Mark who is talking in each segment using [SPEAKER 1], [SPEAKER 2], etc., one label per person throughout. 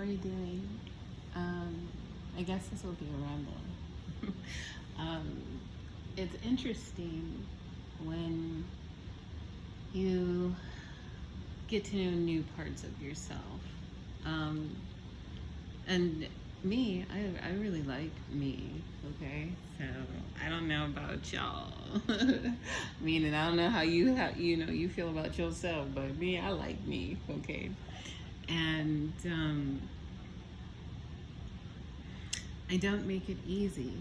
[SPEAKER 1] you doing? I guess this will be a ramble. It's interesting when you get to know new parts of yourself. And me, I really like me, okay? So I don't know about y'all. Meaning I don't know how you feel about yourself, but me, I like me, okay? And I don't make it easy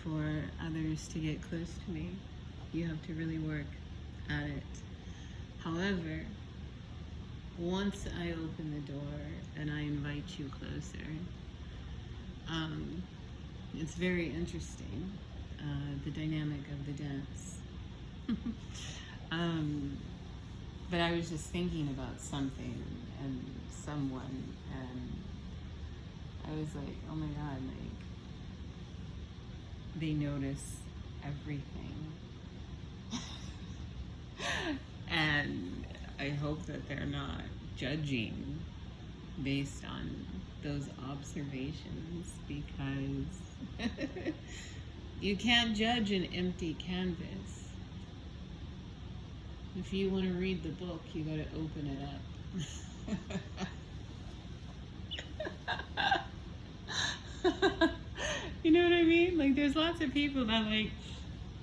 [SPEAKER 1] for others to get close to me. You have to really work at it. However, once I open the door and I invite you closer, it's very interesting, the dynamic of the dance. But I was just thinking about something and someone, and I was like, oh my God, like, they notice everything. And I hope that they're not judging based on those observations, because you can't judge an empty canvas. If you want to read the book, you got to open it up. You know what I mean? Like, there's lots of people that, like,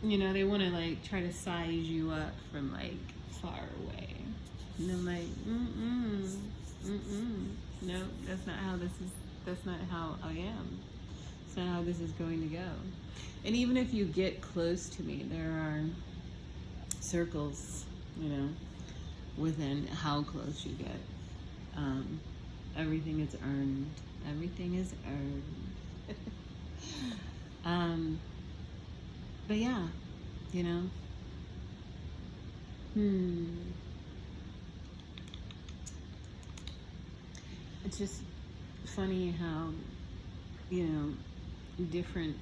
[SPEAKER 1] they want to, like, try to size you up from, like, far away. And I'm like, no, that's not how I am. It's not how this is going to go. And even if you get close to me, there are circles, within how close you get. Everything is earned. Everything is earned. But yeah, It's just funny how, different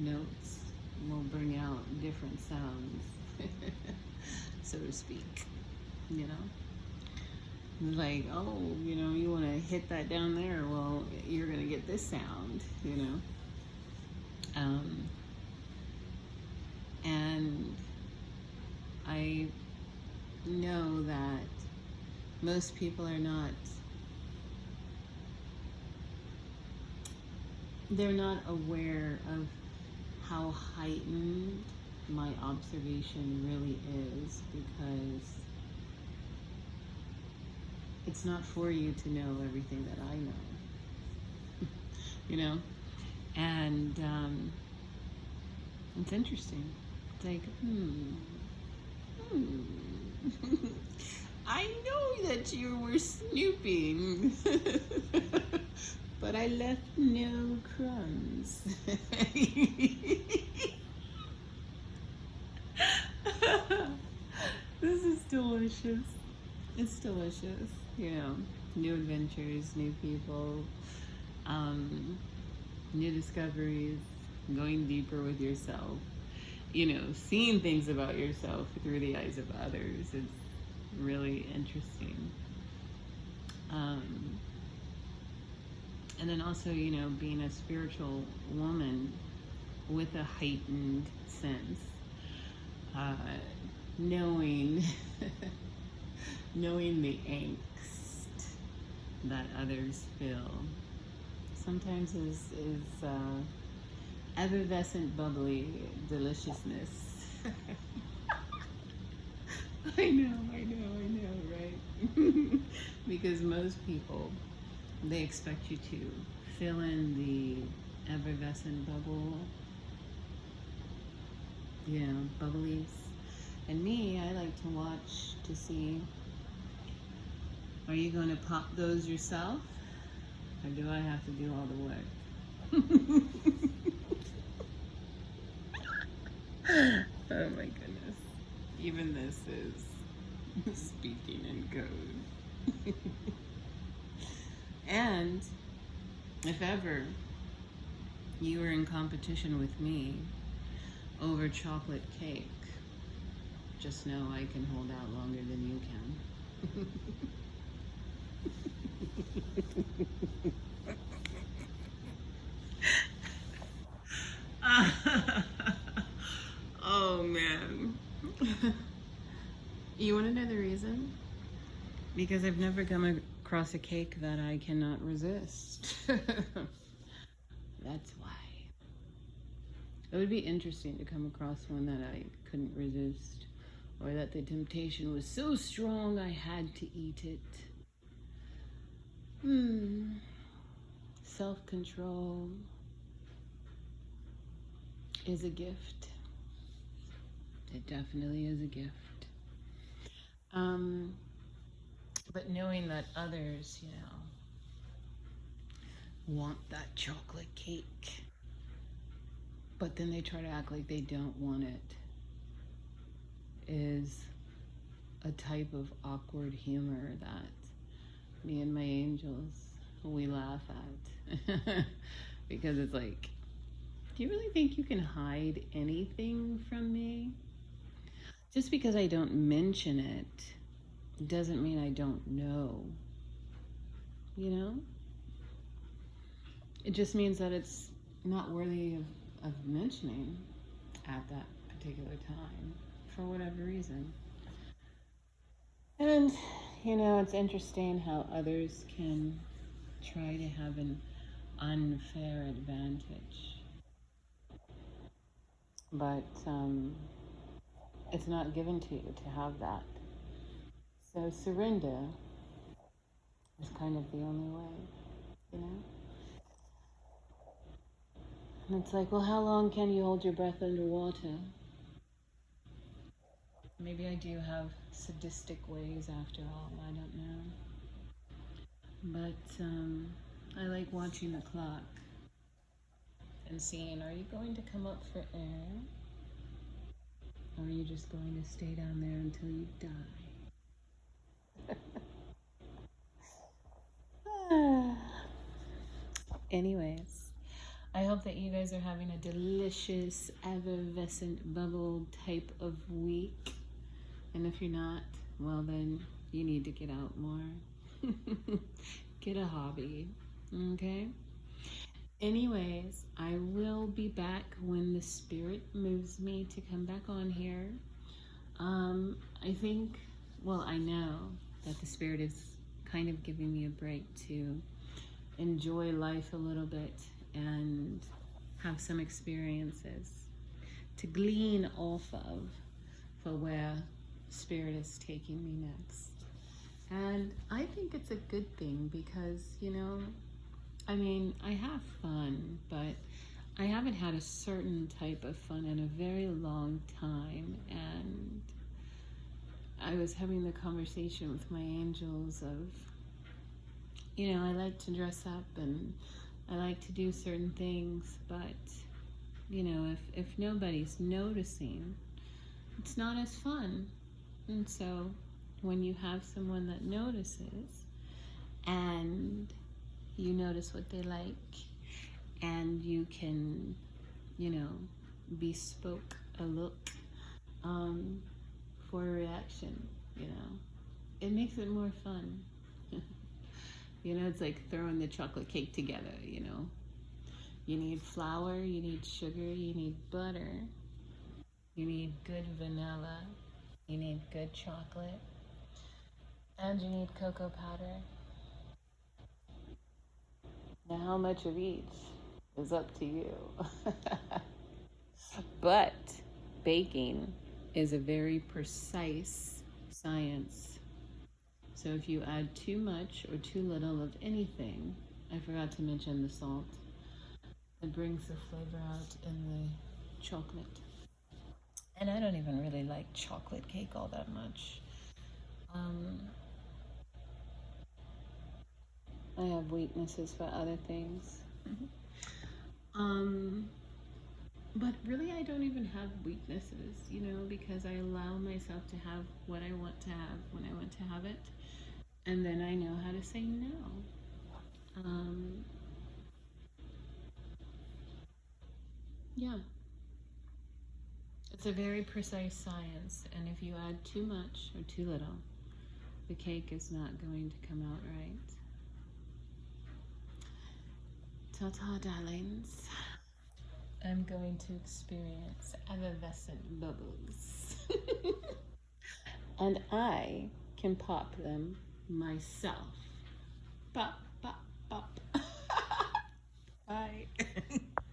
[SPEAKER 1] notes will bring out different sounds, so to speak, Like, oh, you want to hit that down there, well, you're going to get this sound, And I know that most people are not, they're not aware of how heightened my observation really is, because it's not for you to know everything that I know, and it's interesting. It's like, I know that you were snooping, but I left no crumbs. This is delicious. It's delicious, new adventures, new people, new discoveries, going deeper with yourself, seeing things about yourself through the eyes of others is really interesting. And then also, being a spiritual woman with a heightened sense, knowing the angst that others feel sometimes is effervescent, bubbly deliciousness. I know, right? Because most people, they expect you to fill in the effervescent bubble, bubblies. And me, I like to watch to see, are you going to pop those yourself? Or do I have to do all the work? Oh my goodness. Even this is speaking in code. And if ever you were in competition with me over chocolate cake, just know I can hold out longer than you can. Because I've never come across a cake that I cannot resist. That's why. It would be interesting to come across one that I couldn't resist, or that the temptation was so strong I had to eat it. Self-control is a gift. It definitely is a gift. But knowing that others, want that chocolate cake, but then they try to act like they don't want it, is a type of awkward humor that me and my angels, we laugh at. Because it's like, do you really think you can hide anything from me? Just because I don't mention it doesn't mean I don't know. It just means that it's not worthy of mentioning at that particular time for whatever reason. And, it's interesting how others can try to have an unfair advantage. But it's not given to you to have that. So surrender is kind of the only way, And it's like, well, how long can you hold your breath underwater? Maybe I do have sadistic ways after all, I don't know. But I like watching the clock and seeing, are you going to come up for air? Or are you just going to stay down there until you die? Anyways, I hope that you guys are having a delicious, effervescent bubble type of week. And if you're not, well then you need to get out more. Get a hobby, okay? Anyways, I will be back when the spirit moves me to come back on here. I think, well, I know that the spirit is kind of giving me a break to enjoy life a little bit and have some experiences to glean off of for where spirit is taking me next. And I think it's a good thing because, I have fun, but I haven't had a certain type of fun in a very long time. And I was having the conversation with my angels of, I like to dress up and I like to do certain things, but, if nobody's noticing, it's not as fun. And so when you have someone that notices and you notice what they like and you can, bespoke a look for a reaction, it makes it more fun. It's like throwing the chocolate cake together, You need flour, you need sugar, you need butter, you need good vanilla, you need good chocolate, and you need cocoa powder. Now, how much of each is up to you. But baking is a very precise science. So if you add too much or too little of anything, I forgot to mention the salt, it brings the flavor out in the chocolate. And I don't even really like chocolate cake all that much. I have weaknesses for other things. But really I don't even have weaknesses, because I allow myself to have what I want to have when I want to have it. And then I know how to say no. Yeah. It's a very precise science, and if you add too much or too little, the cake is not going to come out right. Ta-ta, darlings. I'm going to experience effervescent bubbles. And I can pop them myself. But